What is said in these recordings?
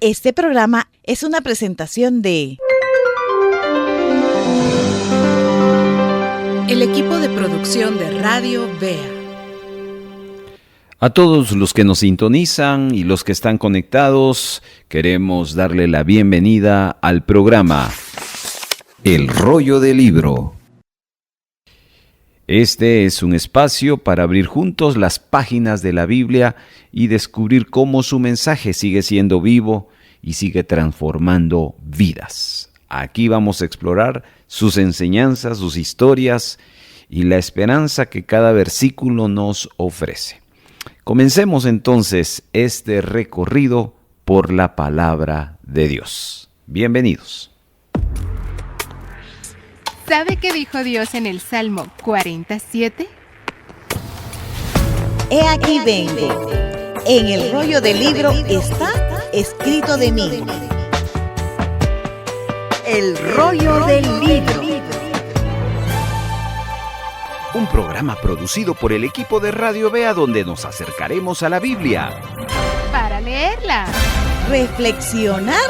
Este programa es una presentación de el equipo de producción de Radio Bea. A todos los que nos sintonizan y los que están conectados, queremos darle la bienvenida al programa El Rollo del Libro. Este es un espacio para abrir juntos las páginas de la Biblia y descubrir cómo su mensaje sigue siendo vivo y sigue transformando vidas. Aquí vamos a explorar sus enseñanzas, sus historias y la esperanza que cada versículo nos ofrece. Comencemos entonces este recorrido por la palabra de Dios. Bienvenidos. ¿Sabe qué dijo Dios en el Salmo 47? He aquí vengo. En el rollo del libro está escrito de mí. El rollo del libro. Un programa producido por el equipo de Radio Bea donde nos acercaremos a la Biblia Para leerla, reflexionar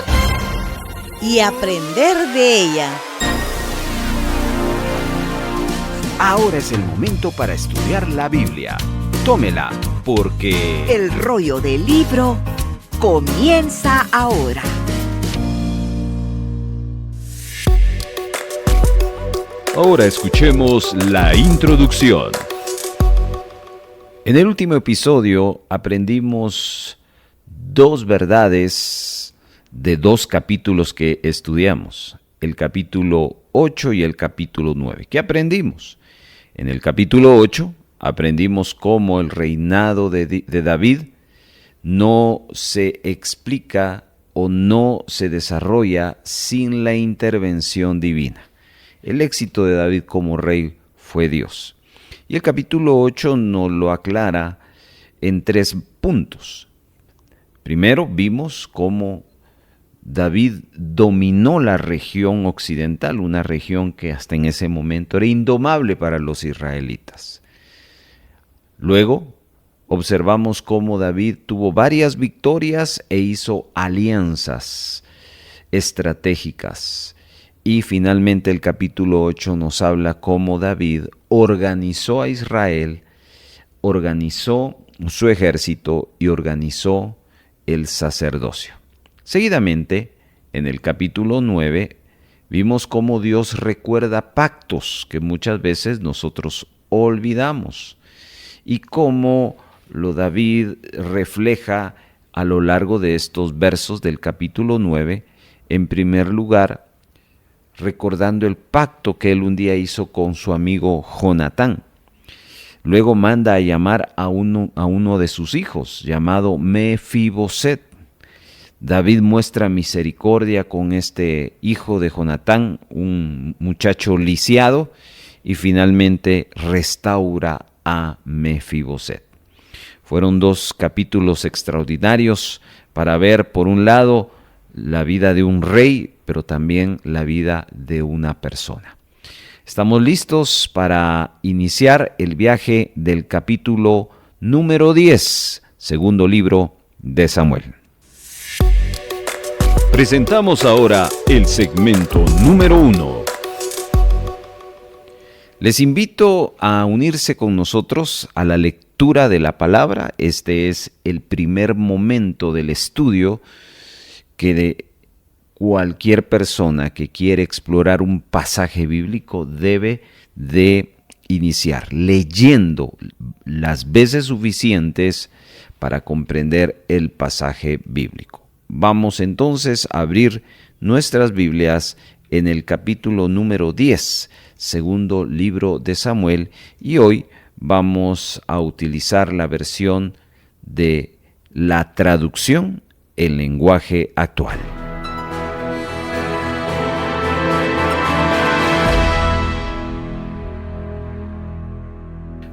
y aprender de ella. Ahora es el momento para estudiar la Biblia. Tómela, porque El rollo del libro comienza ahora. ahora escuchemos la introducción. En el último episodio aprendimos dos verdades de dos capítulos que estudiamos, el capítulo 8 y el capítulo 9. ¿Qué aprendimos? En el capítulo 8 aprendimos cómo el reinado de David no se explica o no se desarrolla sin la intervención divina. El éxito de David como rey fue Dios. Y el capítulo 8 nos lo aclara en 3 puntos. Primero, vimos cómo David dominó la región occidental, una región que hasta en ese momento era indomable para los israelitas. Luego, observamos cómo David tuvo varias victorias e hizo alianzas estratégicas. Y finalmente el capítulo 8 nos habla cómo David organizó a Israel, organizó su ejército y organizó el sacerdocio. Seguidamente, en el capítulo 9, vimos cómo Dios recuerda pactos que muchas veces nosotros olvidamos y cómo lo David refleja a lo largo de estos versos del capítulo 9, en primer lugar, recordando el pacto que él un día hizo con su amigo Jonatán. Luego manda a llamar a uno de sus hijos, llamado Mefiboset. David muestra misericordia con este hijo de Jonatán, un muchacho lisiado, y finalmente restaura a Mefiboset. Fueron 2 capítulos extraordinarios para ver, por un lado, la vida de un rey, pero también la vida de una persona. Estamos listos para iniciar el viaje del capítulo número 10, segundo libro de Samuel. Presentamos ahora el segmento número 1. Les invito a unirse con nosotros a la lectura de la palabra. Este es el primer momento del estudio que de cualquier persona que quiere explorar un pasaje bíblico debe de iniciar leyendo las veces suficientes para comprender el pasaje bíblico. Vamos entonces a abrir nuestras Biblias en el capítulo número 10, segundo libro de Samuel, y hoy vamos a utilizar la versión de la traducción en lenguaje actual.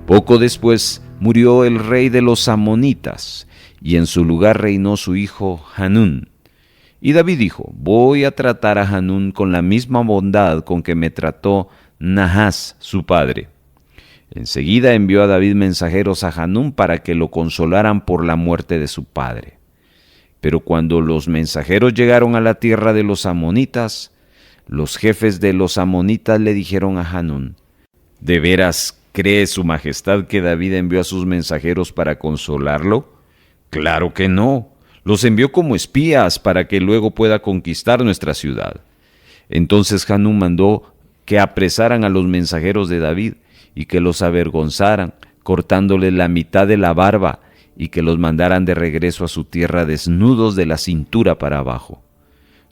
Poco después murió el rey de los amonitas, y en su lugar reinó su hijo Hanún. Y David dijo: voy a tratar a Hanún con la misma bondad con que me trató Nahas, su padre. Enseguida envió a David mensajeros a Hanún para que lo consolaran por la muerte de su padre. Pero cuando los mensajeros llegaron a la tierra de los amonitas, los jefes de los amonitas le dijeron a Hanún: ¿De veras cree su majestad que David envió a sus mensajeros para consolarlo? Claro que no. Los envió como espías para que luego pueda conquistar nuestra ciudad. Entonces Hanún mandó que apresaran a los mensajeros de David y que los avergonzaran, cortándoles la mitad de la barba, y que los mandaran de regreso a su tierra desnudos de la cintura para abajo.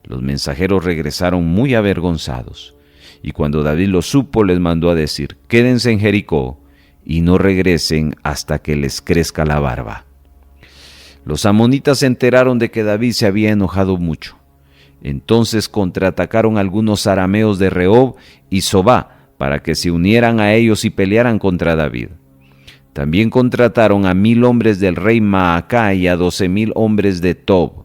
Los mensajeros regresaron muy avergonzados, y cuando David lo supo, les mandó a decir: quédense en Jericó y no regresen hasta que les crezca la barba. Los amonitas se enteraron de que David se había enojado mucho. Entonces contraatacaron algunos arameos de Rehob y Sobá para que se unieran a ellos y pelearan contra David. También contrataron a 1,000 hombres del rey Maacá y a 12,000 hombres de Tob.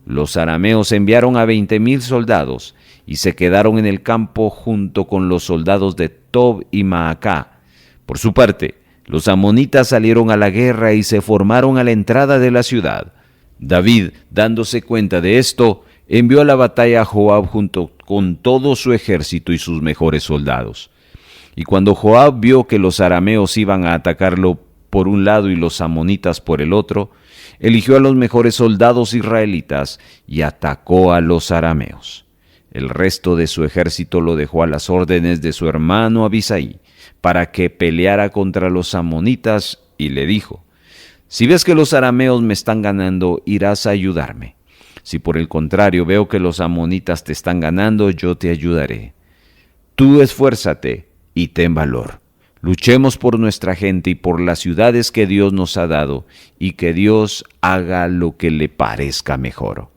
Los arameos enviaron a 20,000 soldados y se quedaron en el campo junto con los soldados de Tob y Maacá. Por su parte, los amonitas salieron a la guerra y se formaron a la entrada de la ciudad. David, dándose cuenta de esto, envió a la batalla a Joab junto con todo su ejército y sus mejores soldados. Y cuando Joab vio que los arameos iban a atacarlo por un lado y los amonitas por el otro, eligió a los mejores soldados israelitas y atacó a los arameos. El resto de su ejército lo dejó a las órdenes de su hermano Abisai para que peleara contra los amonitas, y le dijo: si ves que los arameos me están ganando, irás a ayudarme. Si por el contrario veo que los amonitas te están ganando, yo te ayudaré. Tú esfuérzate y ten valor. Luchemos por nuestra gente y por las ciudades que Dios nos ha dado, y que Dios haga lo que le parezca mejor.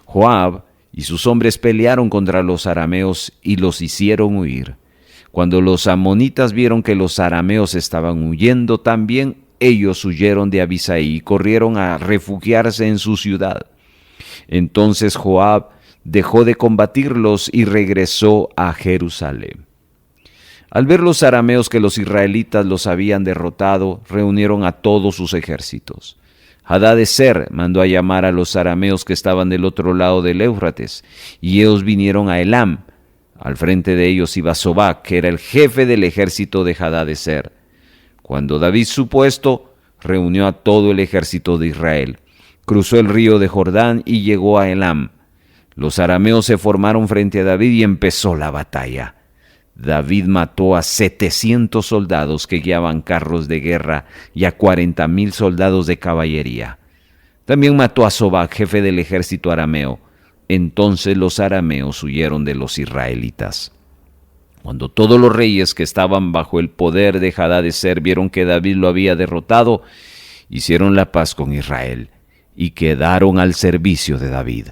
Joab y sus hombres pelearon contra los arameos y los hicieron huir. Cuando los amonitas vieron que los arameos estaban huyendo, también ellos huyeron de Abisai y corrieron a refugiarse en su ciudad. Entonces Joab dejó de combatirlos y regresó a Jerusalén. Al ver los arameos que los israelitas los habían derrotado, reunieron a todos sus ejércitos. Hadadezer mandó a llamar a los arameos que estaban del otro lado del Éufrates, y ellos vinieron a Elam. Al frente de ellos iba Sobac, que era el jefe del ejército de Hadadezer. Cuando David supo esto, reunió a todo el ejército de Israel, cruzó el río de Jordán y llegó a Elam. Los arameos se formaron frente a David y empezó la batalla. David mató a 700 soldados que guiaban carros de guerra y a 40,000 soldados de caballería. También mató a Sobac, jefe del ejército arameo. Entonces los arameos huyeron de los israelitas. Cuando todos los reyes que estaban bajo el poder de Hadadezer vieron que David lo había derrotado, hicieron la paz con Israel y quedaron al servicio de David.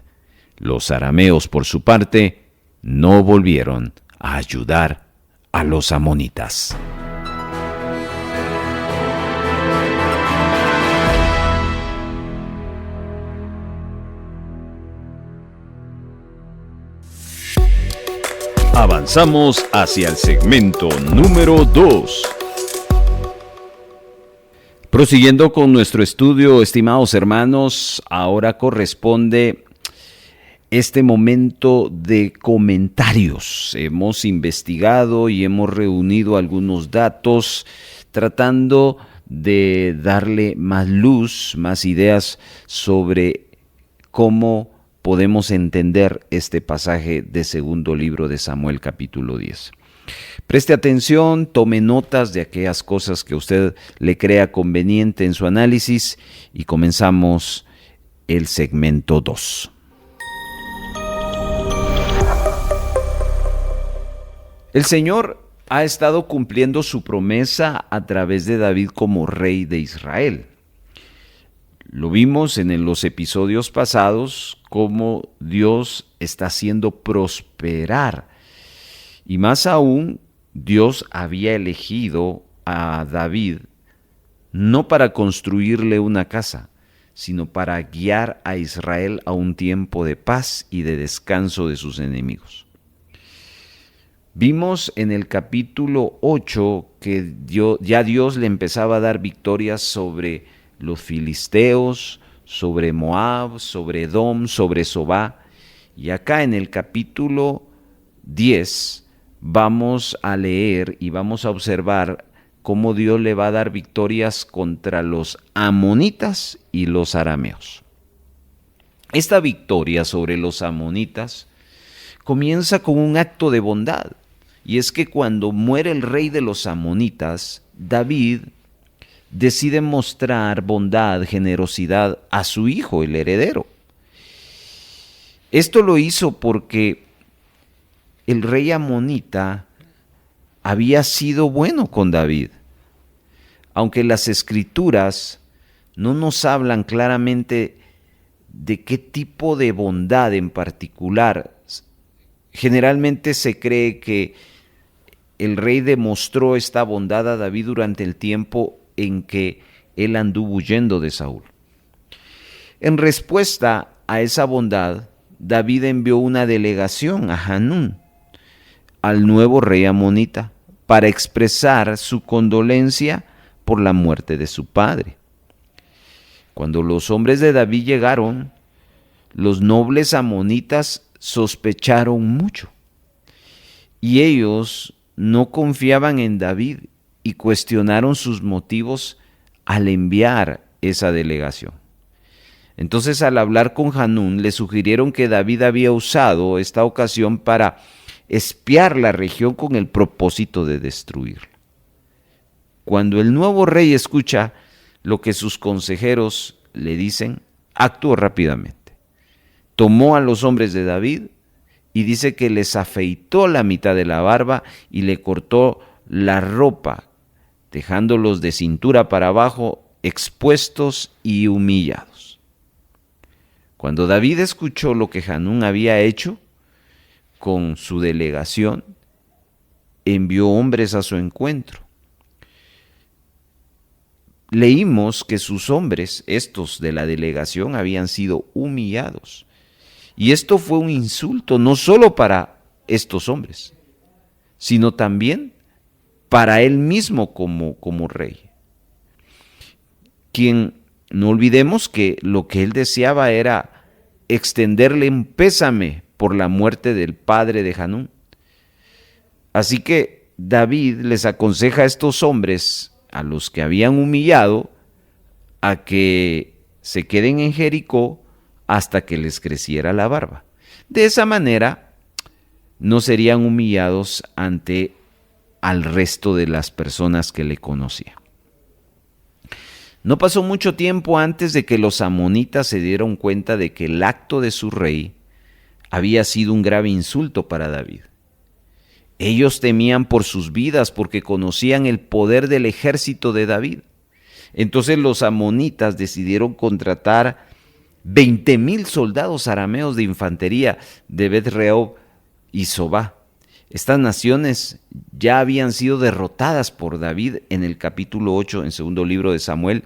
Los arameos, por su parte, no volvieron a ayudar a los amonitas. Avanzamos hacia el segmento número 2. Prosiguiendo con nuestro estudio, estimados hermanos, ahora corresponde este momento de comentarios. Hemos investigado y hemos reunido algunos datos tratando de darle más luz, más ideas sobre cómo podemos entender este pasaje de segundo libro de Samuel, capítulo 10. Preste atención, tome notas de aquellas cosas que usted le crea conveniente en su análisis y comenzamos el segmento 2. El Señor ha estado cumpliendo su promesa a través de David como rey de Israel. Lo vimos en los episodios pasados, cómo Dios está haciendo prosperar. Y más aún, Dios había elegido a David no para construirle una casa, sino para guiar a Israel a un tiempo de paz y de descanso de sus enemigos. Vimos en el capítulo 8 que Dios le empezaba a dar victorias sobre los filisteos, sobre Moab, sobre Edom, sobre Sobá. Y acá en el capítulo 10 vamos a leer y vamos a observar cómo Dios le va a dar victorias contra los amonitas y los arameos. Esta victoria sobre los amonitas comienza con un acto de bondad, y es que cuando muere el rey de los amonitas, David decide mostrar bondad, generosidad a su hijo, el heredero. Esto lo hizo porque el rey amonita había sido bueno con David. Aunque las escrituras no nos hablan claramente de qué tipo de bondad en particular, generalmente se cree que el rey demostró esta bondad a David durante el tiempo en que él anduvo huyendo de Saúl. En respuesta a esa bondad, David envió una delegación a Hanún, al nuevo rey amonita, para expresar su condolencia por la muerte de su padre. Cuando los hombres de David llegaron, los nobles amonitas sospecharon mucho, y ellos no confiaban en David y cuestionaron sus motivos al enviar esa delegación. Entonces, al hablar con Hanún, le sugirieron que David había usado esta ocasión para espiar la región con el propósito de destruirla. Cuando el nuevo rey escucha lo que sus consejeros le dicen, actuó rápidamente. Tomó a los hombres de David y dice que les afeitó la mitad de la barba y le cortó la ropa, dejándolos de cintura para abajo expuestos y humillados. Cuando David escuchó lo que Hanún había hecho con su delegación, envió hombres a su encuentro. Leímos que sus hombres, estos de la delegación, habían sido humillados. Y esto fue un insulto no solo para estos hombres, sino también para él mismo como rey. Quien, no olvidemos que lo que él deseaba era extenderle un pésame por la muerte del padre de Hanún. Así que David les aconseja a estos hombres, a los que habían humillado, a que se queden en Jericó hasta que les creciera la barba. De esa manera no serían humillados ante al resto de las personas que le conocían. No pasó mucho tiempo antes de que los amonitas se dieron cuenta de que el acto de su rey había sido un grave insulto para David. Ellos temían por sus vidas porque conocían el poder del ejército de David. Entonces los amonitas decidieron contratar 20,000 soldados arameos de infantería de Bet-rehob y Sobá. Estas naciones ya habían sido derrotadas por David en el capítulo 8, en segundo libro de Samuel,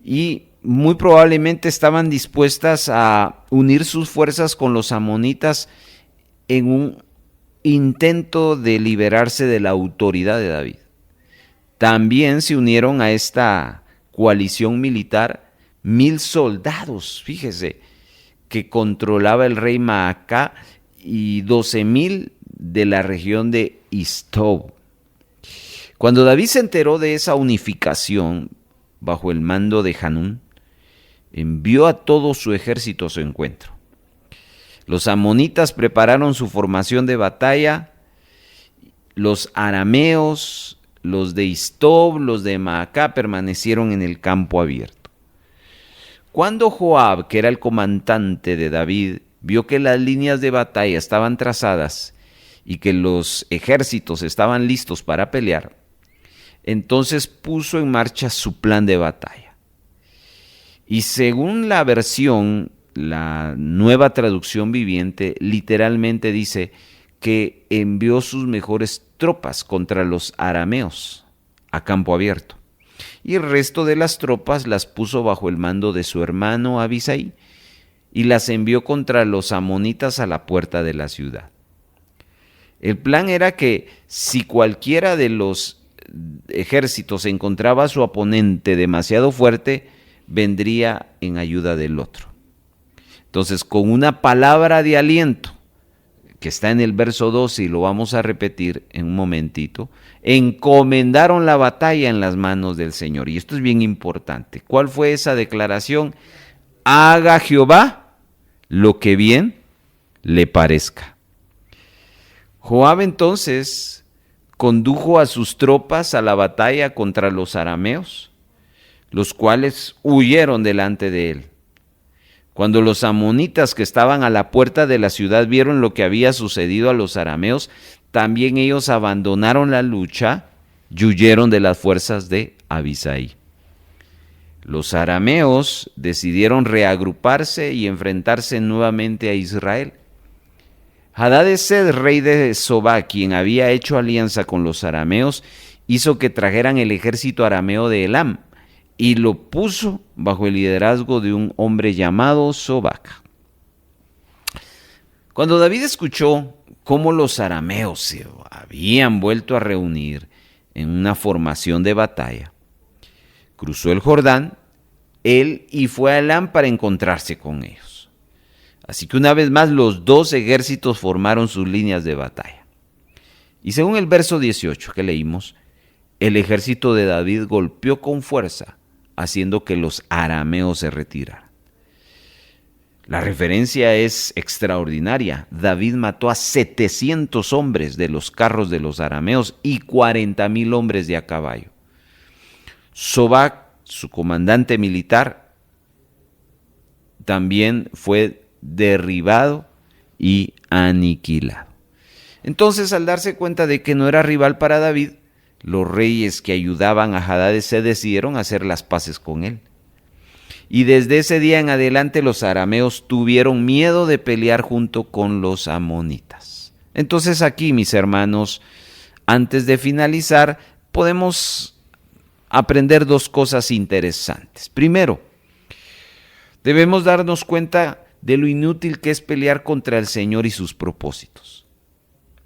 y muy probablemente estaban dispuestas a unir sus fuerzas con los amonitas en un intento de liberarse de la autoridad de David. También se unieron a esta coalición militar 1,000 soldados, fíjese, que controlaba el rey Maacá, y 12,000 de la región de Istob. Cuando David se enteró de esa unificación bajo el mando de Hanún, envió a todo su ejército a su encuentro. Los amonitas prepararon su formación de batalla, los arameos, los de Istob, los de Maacá permanecieron en el campo abierto. Cuando Joab, que era el comandante de David, vio que las líneas de batalla estaban trazadas y que los ejércitos estaban listos para pelear, entonces puso en marcha su plan de batalla. Y según la versión, la Nueva Traducción Viviente, literalmente dice que envió sus mejores tropas contra los arameos a campo abierto, y el resto de las tropas las puso bajo el mando de su hermano Abisai y las envió contra los amonitas a la puerta de la ciudad. El plan era que si cualquiera de los ejércitos encontraba a su oponente demasiado fuerte, vendría en ayuda del otro. Entonces, con una palabra de aliento, que está en el verso 12 y lo vamos a repetir en un momentito, encomendaron la batalla en las manos del Señor. Y esto es bien importante. ¿Cuál fue esa declaración? Haga Jehová lo que bien le parezca. Joab entonces condujo a sus tropas a la batalla contra los arameos, los cuales huyeron delante de él. Cuando los amonitas que estaban a la puerta de la ciudad vieron lo que había sucedido a los arameos, también ellos abandonaron la lucha y huyeron de las fuerzas de Abisai. Los arameos decidieron reagruparse y enfrentarse nuevamente a Israel. Hadad-esed, rey de Sobá, quien había hecho alianza con los arameos, hizo que trajeran el ejército arameo de Elam y lo puso bajo el liderazgo de un hombre llamado Sobac. Cuando David escuchó cómo los arameos se habían vuelto a reunir en una formación de batalla, cruzó el Jordán, él, y fue a Elam para encontrarse con ellos. Así que una vez más los dos ejércitos formaron sus líneas de batalla. Y según el verso 18 que leímos, el ejército de David golpeó con fuerza, haciendo que los arameos se retiraran. La referencia es extraordinaria. David mató a 700 hombres de los carros de los arameos y 40,000 hombres de a caballo. Sobac, su comandante militar, también fue derribado y aniquilado. Entonces, al darse cuenta de que no era rival para David, los reyes que ayudaban a Hadad-esed decidieron hacer las paces con él. Y desde ese día en adelante los arameos tuvieron miedo de pelear junto con los amonitas. Entonces aquí, mis hermanos, antes de finalizar, podemos aprender dos cosas interesantes. Primero, debemos darnos cuenta de lo inútil que es pelear contra el Señor y sus propósitos.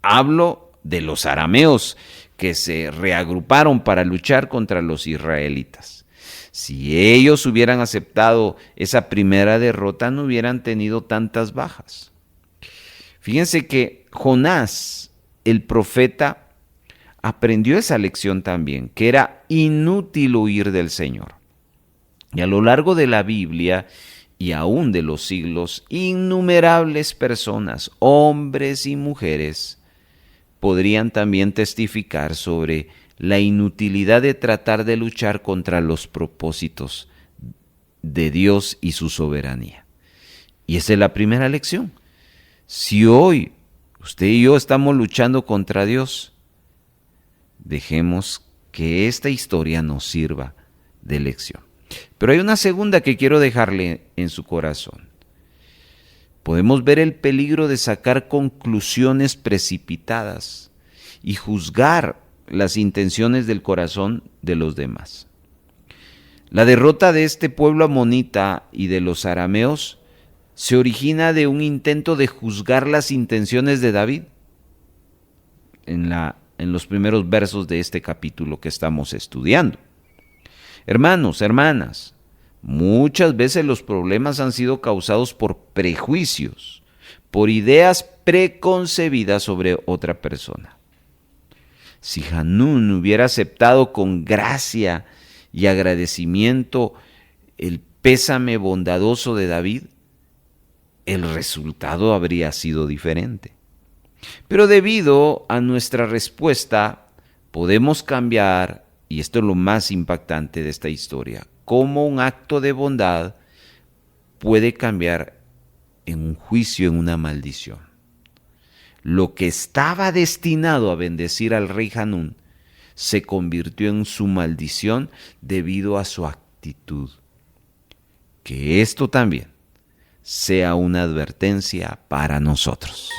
Hablo de los arameos que se reagruparon para luchar contra los israelitas. Si ellos hubieran aceptado esa primera derrota, no hubieran tenido tantas bajas. Fíjense que Jonás, el profeta, aprendió esa lección también, que era inútil huir del Señor. Y a lo largo de la Biblia y aún de los siglos, innumerables personas, hombres y mujeres, podrían también testificar sobre la inutilidad de tratar de luchar contra los propósitos de Dios y su soberanía. Y esa es la primera lección. Si hoy usted y yo estamos luchando contra Dios, dejemos que esta historia nos sirva de lección. Pero hay una segunda que quiero dejarle en su corazón. Podemos ver el peligro de sacar conclusiones precipitadas y juzgar las intenciones del corazón de los demás. La derrota de este pueblo amonita y de los arameos se origina de un intento de juzgar las intenciones de David en los primeros versos de este capítulo que estamos estudiando. Hermanos, hermanas, muchas veces los problemas han sido causados por prejuicios, por ideas preconcebidas sobre otra persona. Si Hanún hubiera aceptado con gracia y agradecimiento el pésame bondadoso de David, el resultado habría sido diferente. Pero debido a nuestra respuesta, podemos cambiar, y esto es lo más impactante de esta historia, cómo un acto de bondad puede cambiar en un juicio, en una maldición. Lo que estaba destinado a bendecir al rey Hanún se convirtió en su maldición debido a su actitud. Que esto también sea una advertencia para nosotros.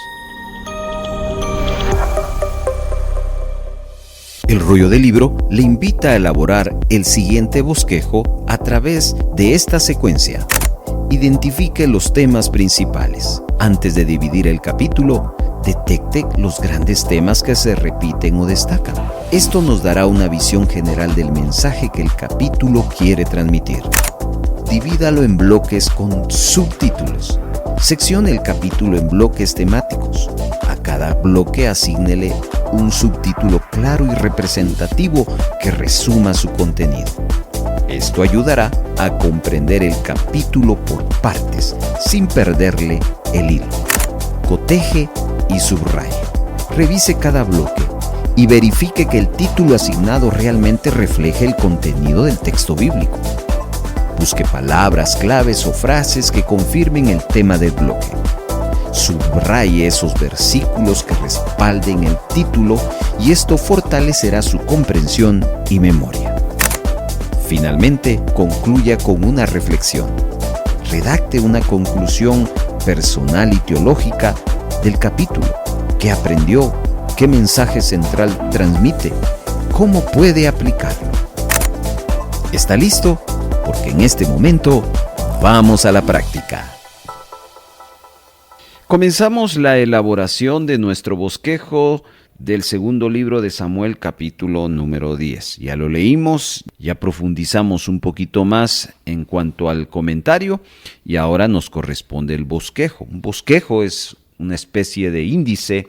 El Rollo del Libro le invita a elaborar el siguiente bosquejo a través de esta secuencia. Identifique los temas principales. Antes de dividir el capítulo, detecte los grandes temas que se repiten o destacan. Esto nos dará una visión general del mensaje que el capítulo quiere transmitir. divídalo en bloques con subtítulos. Seccione el capítulo en bloques temáticos. A cada bloque asígnele un subtítulo claro y representativo que resuma su contenido. Esto ayudará a comprender el capítulo por partes, sin perderle el hilo. Coteje y subraye. Revise cada bloque y verifique que el título asignado realmente refleje el contenido del texto bíblico. Busque palabras claves o frases que confirmen el tema del bloque. Subraye esos versículos que respalden el título y esto fortalecerá su comprensión y memoria. Finalmente, concluya con una reflexión. Redacte una conclusión personal y teológica del capítulo. ¿Qué aprendió? ¿Qué mensaje central transmite? ¿Cómo puede aplicarlo? ¿Está listo? Porque en este momento vamos a la práctica. Comenzamos la elaboración de nuestro bosquejo del segundo libro de Samuel, capítulo número 10. Ya lo leímos, ya profundizamos un poquito más en cuanto al comentario y ahora nos corresponde el bosquejo. Un bosquejo es una especie de índice,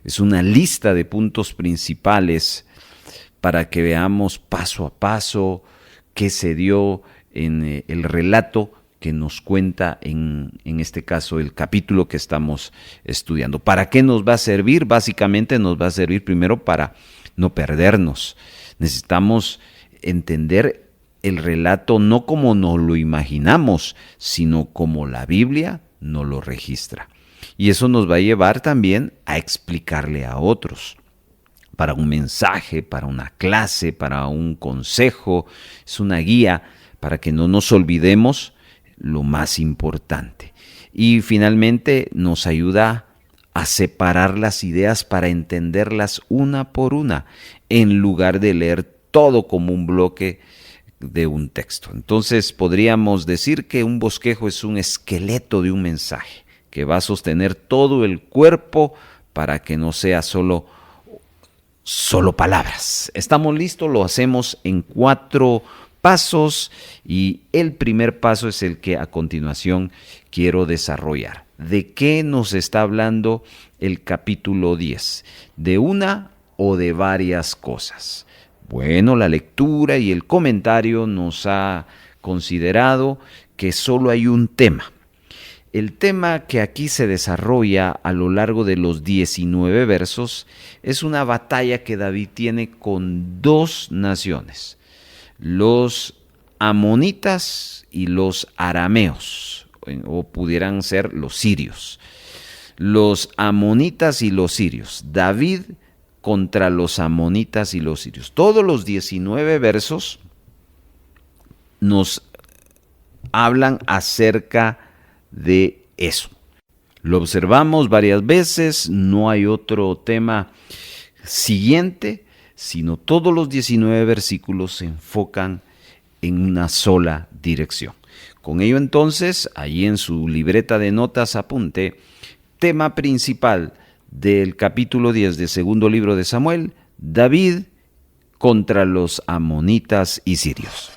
es una lista de puntos principales para que veamos paso a paso qué se dio en el relato que nos cuenta en este caso el capítulo que estamos estudiando. ¿Para qué nos va a servir? Básicamente nos va a servir primero para no perdernos. Necesitamos entender el relato no como nos lo imaginamos, sino como la Biblia nos lo registra. Y eso nos va a llevar también a explicarle a otros. Para un mensaje, para una clase, para un consejo, es una guía para que no nos olvidemos lo más importante. Y finalmente nos ayuda a separar las ideas para entenderlas una por una, en lugar de leer todo como un bloque de un texto. Entonces podríamos decir que un bosquejo es un esqueleto de un mensaje que va a sostener todo el cuerpo para que no sea solo palabras. ¿Estamos listos? Lo hacemos en 4 pasos y el primer paso es el que a continuación quiero desarrollar. ¿De qué nos está hablando el capítulo 10? ¿De una o de varias cosas? Bueno, la lectura y el comentario nos ha considerado que solo hay un tema. El tema que aquí se desarrolla a lo largo de los 19 versos es una batalla que David tiene con 2 naciones, los amonitas y los arameos, o pudieran ser los sirios. Los amonitas y los sirios. David contra los amonitas y los sirios. Todos los 19 versos nos hablan acerca de eso. Lo observamos varias veces, no hay otro tema siguiente, sino todos los 19 versículos se enfocan en una sola dirección. Con ello entonces, allí en su libreta de notas apunte, tema principal del capítulo 10 del segundo libro de Samuel, David contra los amonitas y sirios.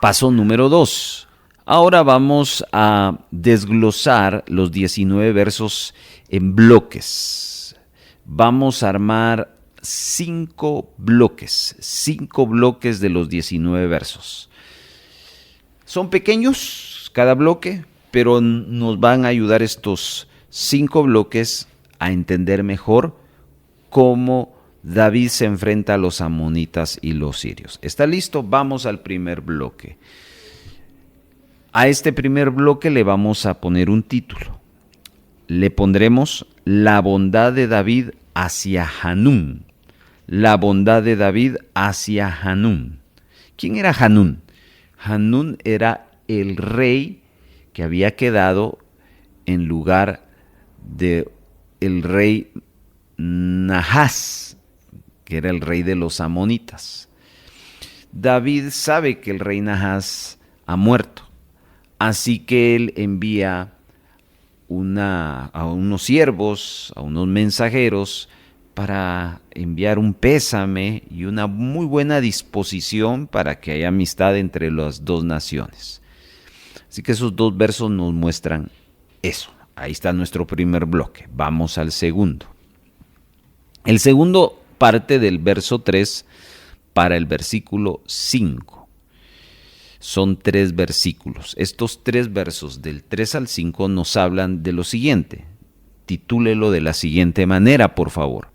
Paso número 2. Ahora vamos a desglosar los 19 versos en bloques. Vamos a armar 5 bloques de los 19 versos. Son pequeños cada bloque, pero nos van a ayudar estos 5 bloques a entender mejor cómo David se enfrenta a los amonitas y los sirios. ¿Está listo? Vamos al primer bloque. A este primer bloque le vamos a poner un título. Le pondremos La bondad de David hacia Hanún. La bondad de David hacia Hanún. ¿Quién era Hanún? Hanún era el rey que había quedado en lugar de el rey Nahas, que era el rey de los amonitas. David sabe que el rey Nahas ha muerto, así que él envía a unos siervos, a unos mensajeros, para enviar un pésame y una muy buena disposición para que haya amistad entre las dos naciones. Así que esos 2 versos nos muestran eso. Ahí está nuestro primer bloque. Vamos al segundo. El segundo parte del verso 3 para el versículo 5. Son 3 versículos. Estos 3 versos del 3 al 5 nos hablan de lo siguiente. Titúlelo de la siguiente manera, por favor.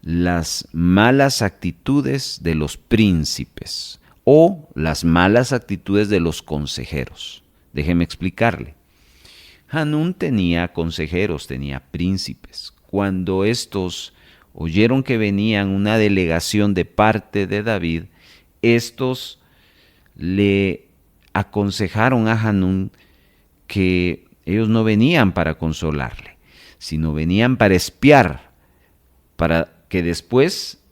Las malas actitudes de los príncipes o las malas actitudes de los consejeros. Déjeme explicarle. Hanún tenía consejeros, tenía príncipes. Cuando estos oyeron que venían una delegación de parte de David, estos le aconsejaron a Hanún que ellos no venían para consolarle, sino venían para espiar, para que después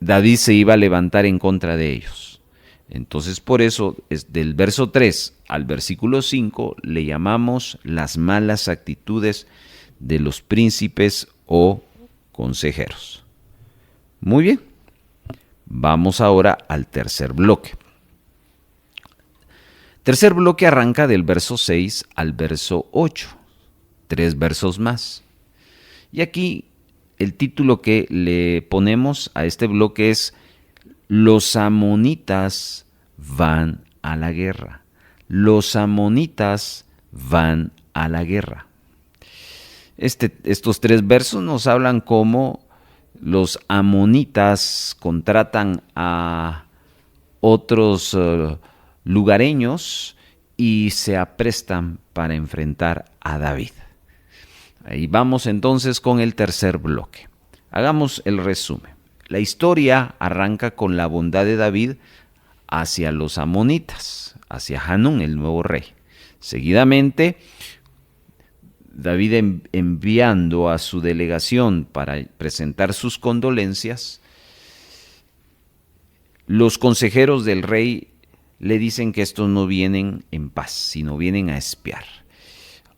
David se iba a levantar en contra de ellos. Entonces, por eso, del verso 3 al versículo 5 le llamamos las malas actitudes de los príncipes o consejeros. Muy bien, vamos ahora al tercer bloque. Tercer bloque arranca del verso 6 al verso 8, 3 versos más. Y aquí el título que le ponemos a este bloque es Los amonitas van a la guerra. Los amonitas van a la guerra. Estos 3 versos nos hablan cómo los amonitas contratan a otros lugareños y se aprestan para enfrentar a David. Ahí vamos entonces con el tercer bloque. Hagamos el resumen. La historia arranca con la bondad de David hacia los amonitas, hacia Hanún, el nuevo rey. Seguidamente, David enviando a su delegación para presentar sus condolencias, los consejeros del rey le dicen que estos no vienen en paz, sino vienen a espiar.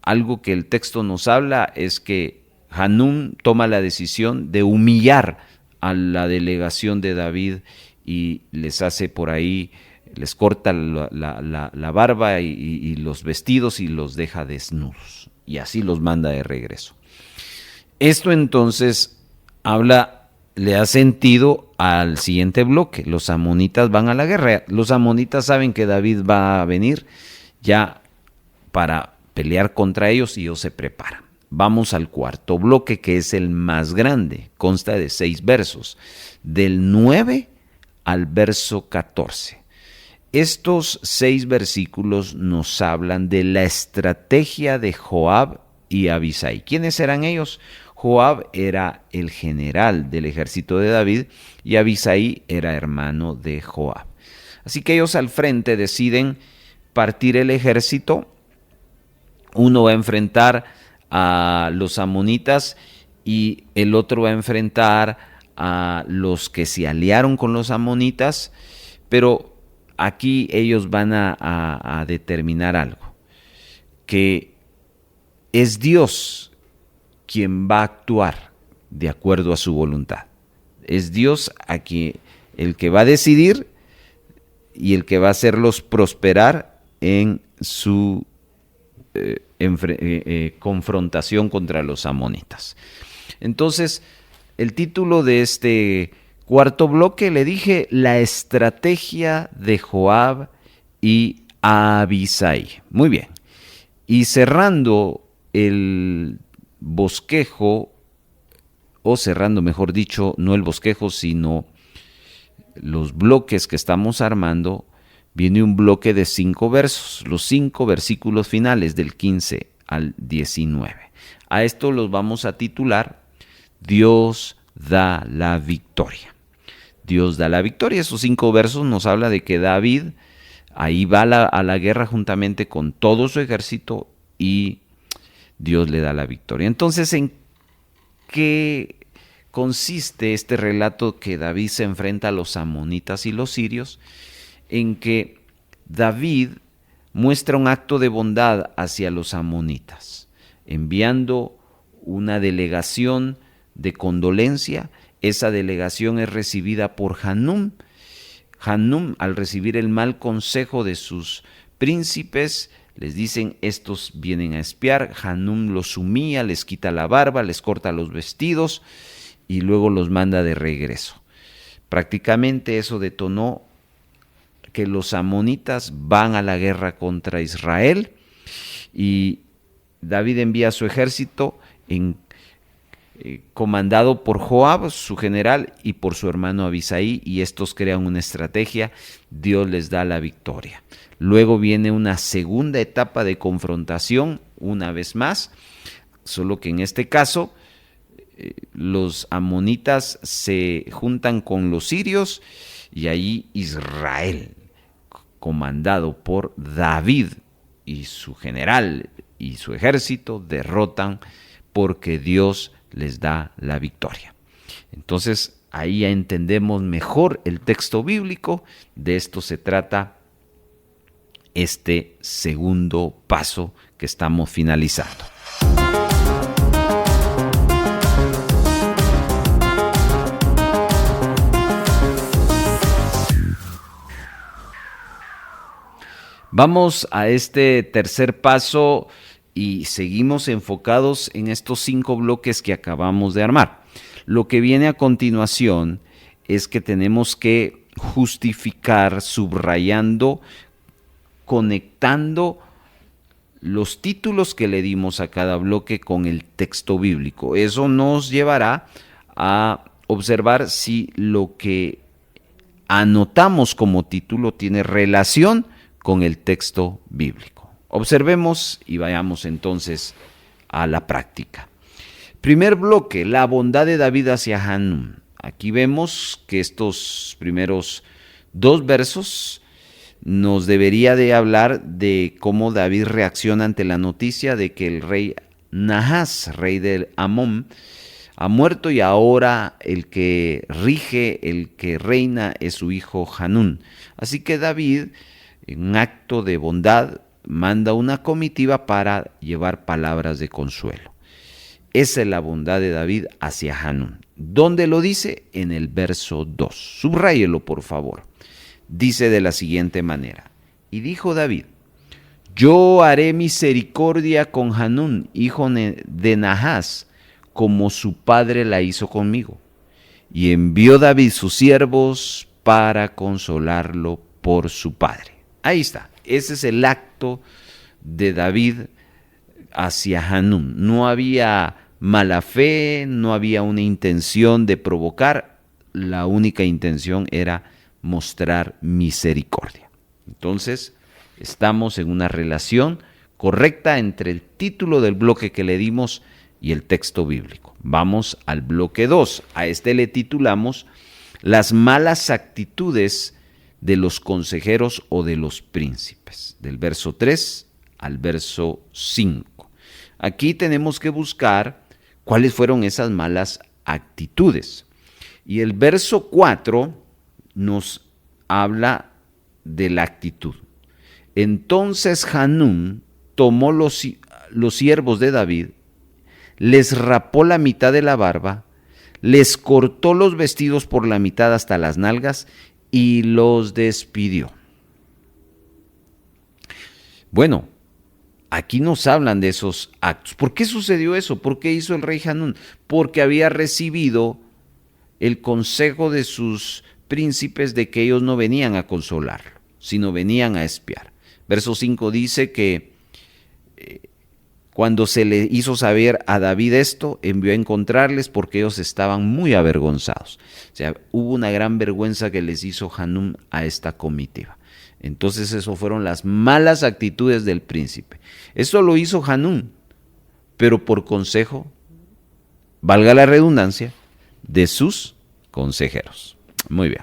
Algo que el texto nos habla es que Hanún toma la decisión de humillar a la delegación de David y les hace por ahí, les corta la barba y los vestidos y los deja desnudos. Y así los manda de regreso. Esto entonces le da sentido al siguiente bloque. Los amonitas van a la guerra. Los amonitas saben que David va a venir ya para pelear contra ellos y ellos se preparan. Vamos al cuarto bloque, que es el más grande. Consta de 6 versos, del 9 al verso 14. Estos 6 versículos nos hablan de la estrategia de Joab y Abisai. ¿Quiénes eran ellos? Joab era el general del ejército de David y Abisai era hermano de Joab. Así que ellos al frente deciden partir el ejército. Uno va a enfrentar a los amonitas y el otro va a enfrentar a los que se aliaron con los amonitas, pero aquí ellos van a determinar algo, que es Dios quien va a actuar de acuerdo a su voluntad. Es Dios el que va a decidir y el que va a hacerlos prosperar en su confrontación contra los amonitas. Entonces, el título de este cuarto bloque le dije la estrategia de Joab y Abisai. Muy bien. Y cerrando el bosquejo, o cerrando, mejor dicho, no el bosquejo, sino los bloques que estamos armando, viene un bloque de 5 versos, los 5 versículos finales del 15 al 19. A esto los vamos a titular Dios da la victoria. Dios da la victoria. Esos 5 versos nos habla de que David ahí va a la guerra juntamente con todo su ejército y Dios le da la victoria. Entonces, ¿en qué consiste este relato que David se enfrenta a los amonitas y los sirios? En que David muestra un acto de bondad hacia los amonitas. enviando una delegación de condolencia. Esa delegación es recibida por Hanún. Hanún, al recibir el mal consejo de sus príncipes, les dicen: estos vienen a espiar. Hanún los humilla, les quita la barba, les corta los vestidos y luego los manda de regreso. Prácticamente eso detonó que los amonitas van a la guerra contra Israel, y David envía a su ejército comandado por Joab, su general, y por su hermano Abisai, y estos crean una estrategia. Dios les da la victoria. Luego viene una segunda etapa de confrontación, una vez más, solo que en este caso los amonitas se juntan con los sirios, y ahí Israel, comandado por David y su general y su ejército, derrotan porque Dios les da la victoria. Entonces ahí ya entendemos mejor el texto bíblico. De esto se trata este segundo paso que estamos finalizando. Vamos a este tercer paso y seguimos enfocados en estos 5 bloques que acabamos de armar. Lo que viene a continuación es que tenemos que justificar, subrayando, conectando los títulos que le dimos a cada bloque con el texto bíblico. Eso nos llevará a observar si lo que anotamos como título tiene relación con el texto bíblico. Observemos y vayamos entonces a la práctica. Primer bloque: la bondad de David hacia Hanún. Aquí vemos que estos primeros 2 versos nos debería de hablar de cómo David reacciona ante la noticia de que el rey Nahás, rey de Amón, ha muerto, y ahora el que rige, el que reina, es su hijo Hanún. Así que David, en un acto de bondad, manda una comitiva para llevar palabras de consuelo. Esa es la bondad de David hacia Hanún. ¿Dónde lo dice? En el verso 2. Subráyelo, por favor. Dice de la siguiente manera: y dijo David: yo haré misericordia con Hanún, hijo de Nahás, como su padre la hizo conmigo. Y envió David sus siervos para consolarlo por su padre. Ahí está. Ese es el acto de David hacia Hanún. No había mala fe, no había una intención de provocar. La única intención era mostrar misericordia. Entonces, estamos en una relación correcta entre el título del bloque que le dimos y el texto bíblico. Vamos al bloque 2. A este le titulamos: las malas actitudes de los consejeros o de los príncipes, del verso 3 al verso 5. Aquí tenemos que buscar cuáles fueron esas malas actitudes. Y el verso 4 nos habla de la actitud. Entonces Hanún tomó los siervos de David, les rapó la mitad de la barba, les cortó los vestidos por la mitad hasta las nalgas y los despidió. Bueno, aquí nos hablan de esos actos. ¿Por qué sucedió eso? ¿Por qué hizo el rey Hanún? Porque había recibido el consejo de sus príncipes de que ellos no venían a consolarlo, sino venían a espiar. Verso 5 dice que cuando se le hizo saber a David esto, envió a encontrarles porque ellos estaban muy avergonzados. O sea, hubo una gran vergüenza que les hizo Hanún a esta comitiva. Entonces, eso fueron las malas actitudes del príncipe. Eso lo hizo Hanún, pero por consejo, valga la redundancia, de sus consejeros. Muy bien.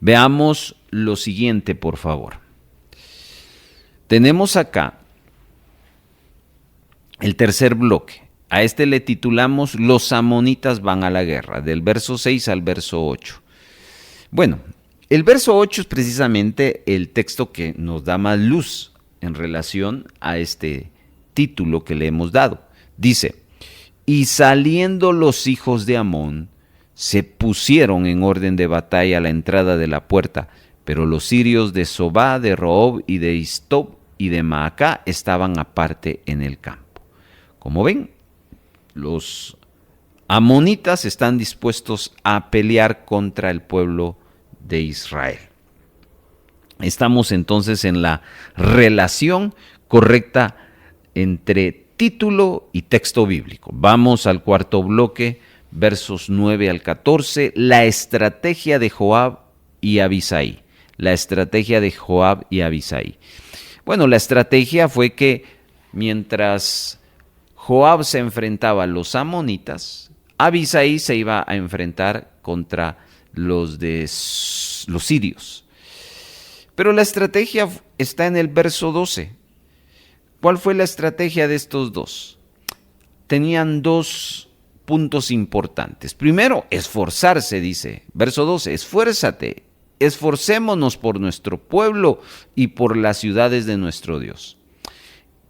Veamos lo siguiente, por favor. Tenemos acá el tercer bloque. A este le titulamos: los amonitas van a la guerra, del verso 6 al verso 8. Bueno, el verso 8 es precisamente el texto que nos da más luz en relación a este título que le hemos dado. Dice, y saliendo los hijos de Amón, se pusieron en orden de batalla a la entrada de la puerta, pero los sirios de Sobá, de Rehob y de Istob y de Maacá estaban aparte en el campo. Como ven, los amonitas están dispuestos a pelear contra el pueblo de Israel. Estamos entonces en la relación correcta entre título y texto bíblico. Vamos al cuarto bloque, versos 9 al 14, la estrategia de Joab y Abisai. La estrategia de Joab y Abisai. Bueno, la estrategia fue que mientras Joab se enfrentaba a los amonitas, Abisai se iba a enfrentar contra los sirios. Pero la estrategia está en el verso 12. ¿Cuál fue la estrategia de estos dos? Tenían dos puntos importantes. Primero, esforzarse, dice. Verso 12, esfuérzate, esforcémonos por nuestro pueblo y por las ciudades de nuestro Dios.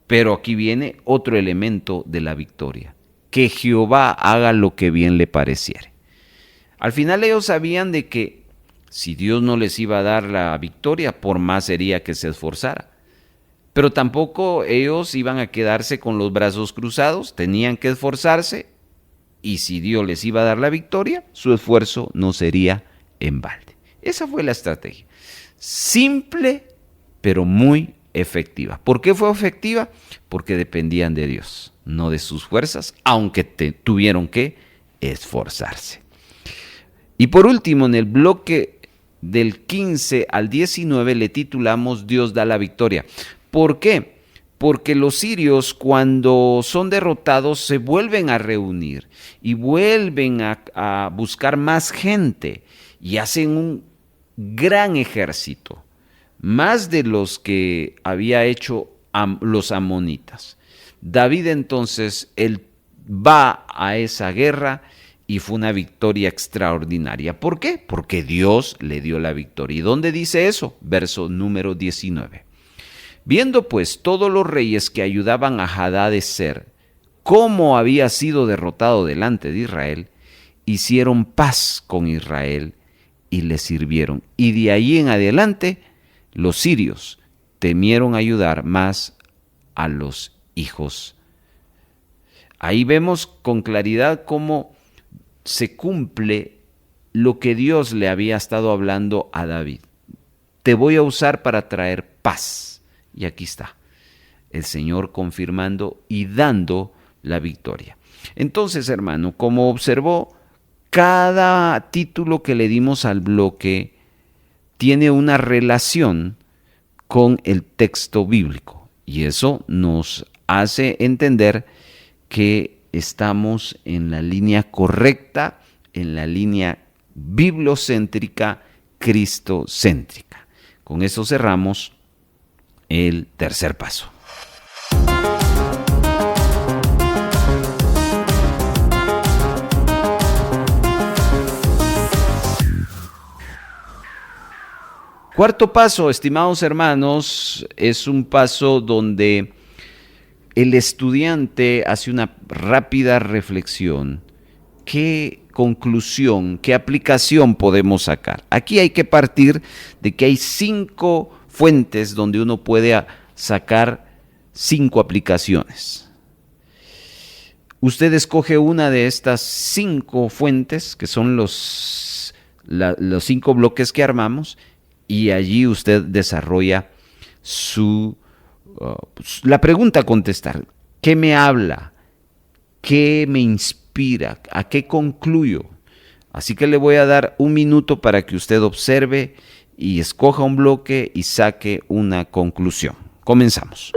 Pero aquí viene otro elemento de la victoria. Que Jehová haga lo que bien le pareciere. Al final ellos sabían de que si Dios no les iba a dar la victoria, por más sería que se esforzara. Pero tampoco ellos iban a quedarse con los brazos cruzados, tenían que esforzarse, y si Dios les iba a dar la victoria, su esfuerzo no sería en balde. Esa fue la estrategia. Simple, pero muy efectiva. ¿Por qué fue efectiva? Porque dependían de Dios, no de sus fuerzas, aunque tuvieron que esforzarse. Y por último, en el bloque del 15 al 19 le titulamos Dios da la victoria. ¿Por qué? Porque los sirios, cuando son derrotados, se vuelven a reunir y vuelven a buscar más gente y hacen un gran ejército, más de los que había hecho los amonitas. David entonces, él va a esa guerra y fue una victoria extraordinaria. ¿Por qué? Porque Dios le dio la victoria. ¿Y dónde dice eso? Verso número 19. Viendo pues todos los reyes que ayudaban a Hadadezer, cómo había sido derrotado delante de Israel, hicieron paz con Israel y le sirvieron. Y de ahí en adelante, los sirios temieron ayudar más a los hijos. Ahí vemos con claridad cómo se cumple lo que Dios le había estado hablando a David. Te voy a usar para traer paz. Y aquí está, el Señor confirmando y dando la victoria. Entonces, hermano, como observó, cada título que le dimos al bloque tiene una relación con el texto bíblico. Y eso nos hace entender que estamos en la línea correcta, en la línea bibliocéntrica, cristocéntrica. Con eso cerramos el tercer paso. Cuarto paso, estimados hermanos, es un paso donde el estudiante hace una rápida reflexión. ¿Qué conclusión, qué aplicación podemos sacar? Aquí hay que partir de que hay 5 fuentes donde uno puede sacar 5 aplicaciones. Usted escoge una de estas 5 fuentes, que son los 5 bloques que armamos, y allí usted desarrolla la pregunta a contestar. ¿Qué me habla? ¿Qué me inspira? ¿A qué concluyo? Así que le voy a dar 1 minuto para que usted observe y escoja un bloque y saque una conclusión. Comenzamos.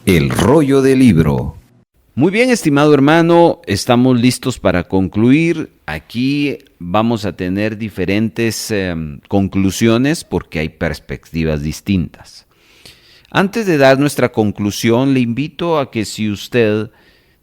El rollo del libro. Muy bien, estimado hermano, estamos listos para concluir. Aquí vamos a tener diferentes conclusiones porque hay perspectivas distintas. Antes de dar nuestra conclusión, le invito a que si usted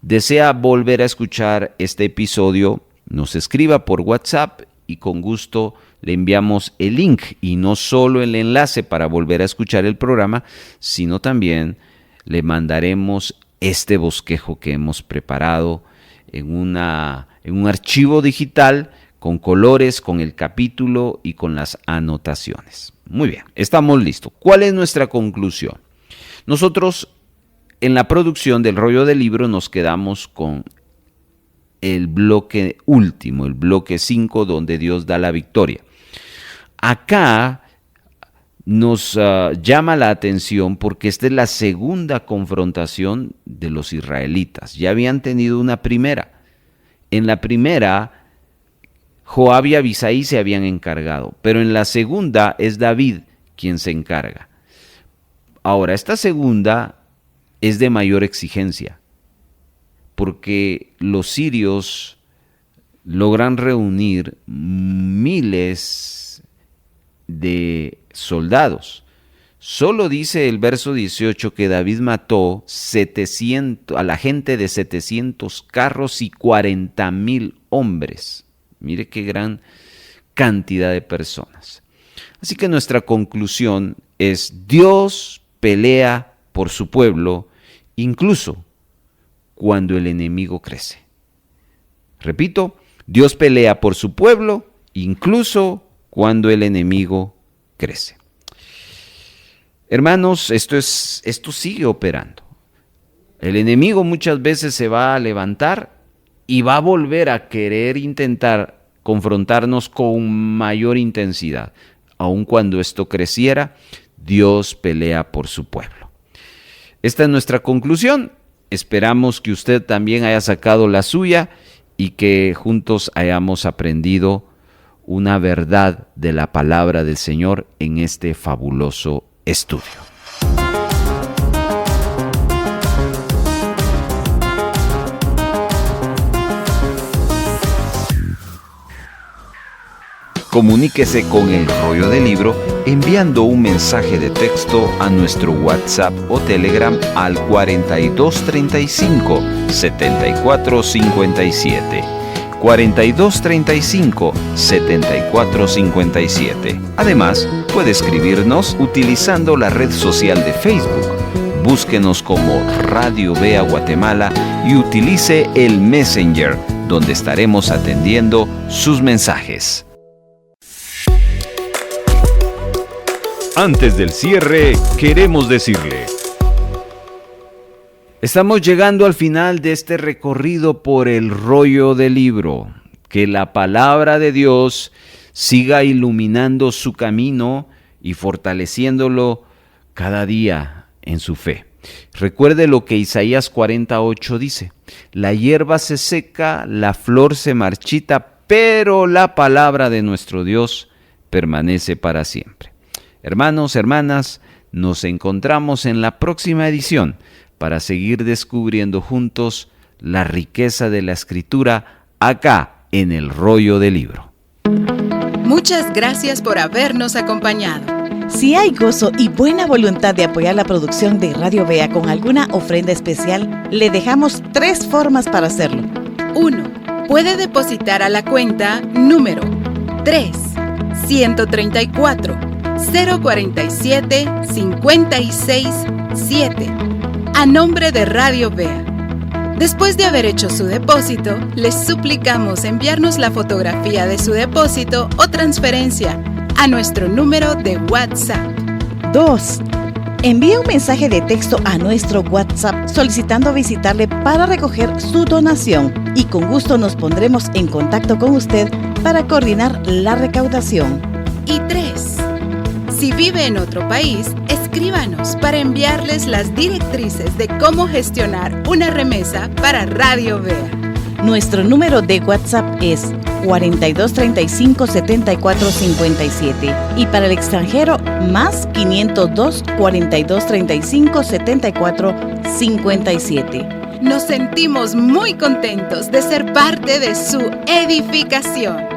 desea volver a escuchar este episodio, nos escriba por WhatsApp y con gusto le enviamos el link y no solo el enlace para volver a escuchar el programa, sino también le mandaremos este bosquejo que hemos preparado en un archivo digital con colores, con el capítulo y con las anotaciones. Muy bien, estamos listos. ¿Cuál es nuestra conclusión? Nosotros en la producción del rollo del libro nos quedamos con el bloque último, el bloque 5, donde Dios da la victoria. Acá nos llama la atención porque esta es la segunda confrontación de los israelitas. Ya habían tenido una primera. En la primera, Joab y Abisai se habían encargado, pero en la segunda es David quien se encarga. Ahora, esta segunda es de mayor exigencia, porque los sirios logran reunir miles de soldados. Solo dice el verso 18 que David mató a la gente de 700 carros y 40,000 hombres. Mire qué gran cantidad de personas. Así que nuestra conclusión es: Dios pelea por su pueblo, incluso cuando el enemigo crece. Repito, Dios pelea por su pueblo, incluso cuando el enemigo crece. Hermanos, esto sigue operando. El enemigo muchas veces se va a levantar y va a volver a querer intentar confrontarnos con mayor intensidad. Aun cuando esto creciera, Dios pelea por su pueblo. Esta es nuestra conclusión. Esperamos que usted también haya sacado la suya y que juntos hayamos aprendido una verdad de la palabra del Señor en este fabuloso estudio. Comuníquese con el rollo del libro enviando un mensaje de texto a nuestro WhatsApp o Telegram al 4235 7457. 4235 7457. Además, puede escribirnos utilizando la red social de Facebook. Búsquenos como Radio Vea Guatemala y utilice el Messenger, donde estaremos atendiendo sus mensajes. Antes del cierre, queremos decirle: estamos llegando al final de este recorrido por el rollo del libro. Que la palabra de Dios siga iluminando su camino y fortaleciéndolo cada día en su fe. Recuerde lo que Isaías 48 dice: la hierba se seca, la flor se marchita, pero la palabra de nuestro Dios permanece para siempre. Hermanos, hermanas, nos encontramos en la próxima edición para seguir descubriendo juntos la riqueza de la Escritura acá en el rollo del libro. Muchas gracias por habernos acompañado. Si hay gozo y buena voluntad de apoyar la producción de Radio Vea con alguna ofrenda especial, le dejamos 3 formas para hacerlo. 1. Puede depositar a la cuenta número 3-134-047-56-7 a nombre de Radio Vea. Después de haber hecho su depósito, les suplicamos enviarnos la fotografía de su depósito o transferencia a nuestro número de WhatsApp. 2. Envíe un mensaje de texto a nuestro WhatsApp solicitando visitarle para recoger su donación y con gusto nos pondremos en contacto con usted para coordinar la recaudación. Y 3. Si vive en otro país, escríbanos para enviarles las directrices de cómo gestionar una remesa para Radio Vea. Nuestro número de WhatsApp es 4235 7457 y para el extranjero más 502 4235 7457. Nos sentimos muy contentos de ser parte de su edificación.